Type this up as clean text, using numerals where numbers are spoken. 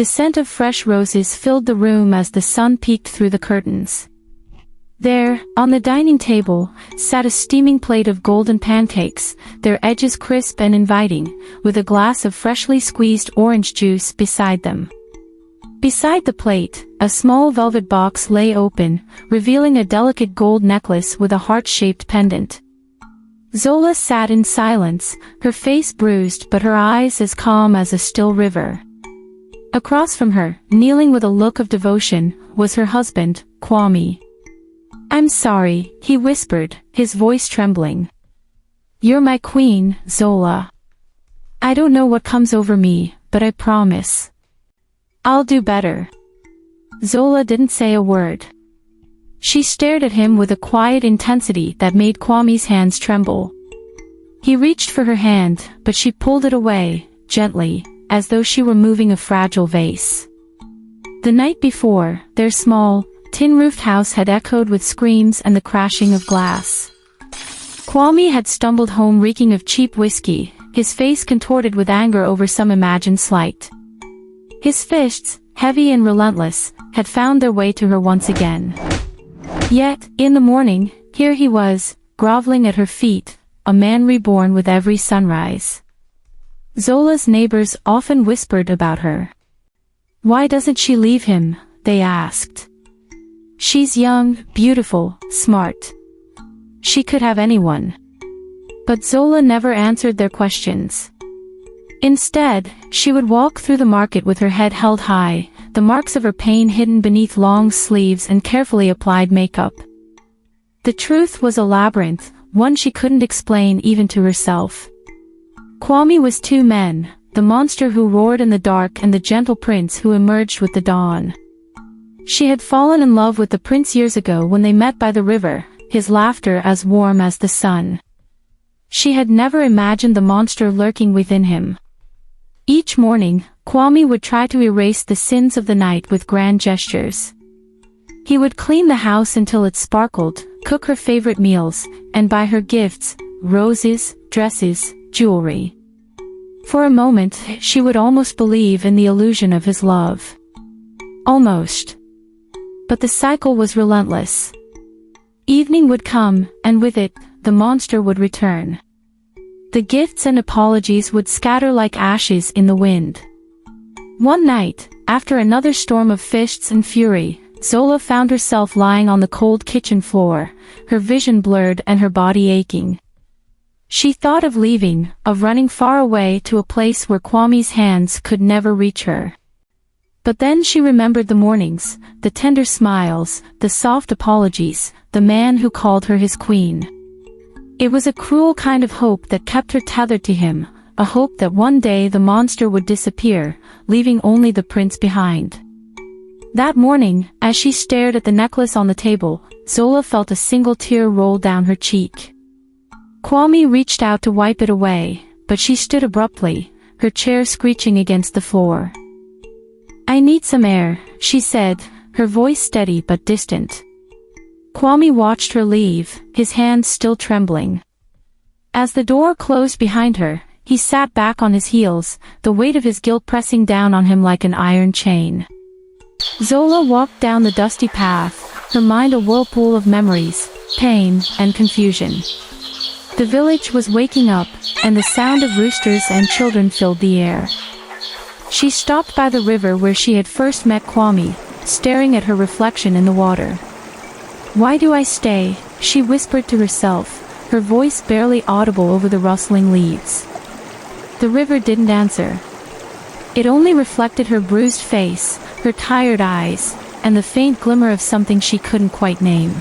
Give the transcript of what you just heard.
The scent of fresh roses filled the room as the sun peeked through the curtains. There, on the dining table, sat a steaming plate of golden pancakes, their edges crisp and inviting, with a glass of freshly squeezed orange juice beside them. Beside the plate, a small velvet box lay open, revealing a delicate gold necklace with a heart-shaped pendant. Zola sat in silence, her face bruised but her eyes as calm as a still river. Across from her, kneeling with a look of devotion, was her husband, Kwame. "I'm sorry," he whispered, his voice trembling. "You're my queen, Zola. I don't know what comes over me, but I promise I'll do better." Zola didn't say a word. She stared at him with a quiet intensity that made Kwame's hands tremble. He reached for her hand, but she pulled it away, gently, as though she were moving a fragile vase. The night before, their small, tin-roofed house had echoed with screams and the crashing of glass. Kwame had stumbled home reeking of cheap whiskey, his face contorted with anger over some imagined slight. His fists, heavy and relentless, had found their way to her once again. Yet, in the morning, here he was, groveling at her feet, a man reborn with every sunrise. Zola's neighbors often whispered about her. "Why doesn't she leave him?" they asked. "She's young, beautiful, smart. She could have anyone." But Zola never answered their questions. Instead, she would walk through the market with her head held high, the marks of her pain hidden beneath long sleeves and carefully applied makeup. The truth was a labyrinth, one she couldn't explain even to herself. Kwame was two men, the monster who roared in the dark and the gentle prince who emerged with the dawn. She had fallen in love with the prince years ago when they met by the river, his laughter as warm as the sun. She had never imagined the monster lurking within him. Each morning, Kwame would try to erase the sins of the night with grand gestures. He would clean the house until it sparkled, cook her favorite meals, and buy her gifts, roses, dresses, jewelry. For a moment, she would almost believe in the illusion of his love. Almost. But the cycle was relentless. Evening would come, and with it, the monster would return. The gifts and apologies would scatter like ashes in the wind. One night, after another storm of fists and fury, Zola found herself lying on the cold kitchen floor, her vision blurred and her body aching. She thought of leaving, of running far away to a place where Kwame's hands could never reach her. But then she remembered the mornings, the tender smiles, the soft apologies, the man who called her his queen. It was a cruel kind of hope that kept her tethered to him, a hope that one day the monster would disappear, leaving only the prince behind. That morning, as she stared at the necklace on the table, Zola felt a single tear roll down her cheek. Kwame reached out to wipe it away, but she stood abruptly, her chair screeching against the floor. "I need some air," she said, her voice steady but distant. Kwame watched her leave, his hands still trembling. As the door closed behind her, he sat back on his heels, the weight of his guilt pressing down on him like an iron chain. Zola walked down the dusty path, her mind a whirlpool of memories, pain, and confusion. The village was waking up, and the sound of roosters and children filled the air. She stopped by the river where she had first met Kwame, staring at her reflection in the water. "Why do I stay?" she whispered to herself, her voice barely audible over the rustling leaves. The river didn't answer. It only reflected her bruised face, her tired eyes, and the faint glimmer of something she couldn't quite name.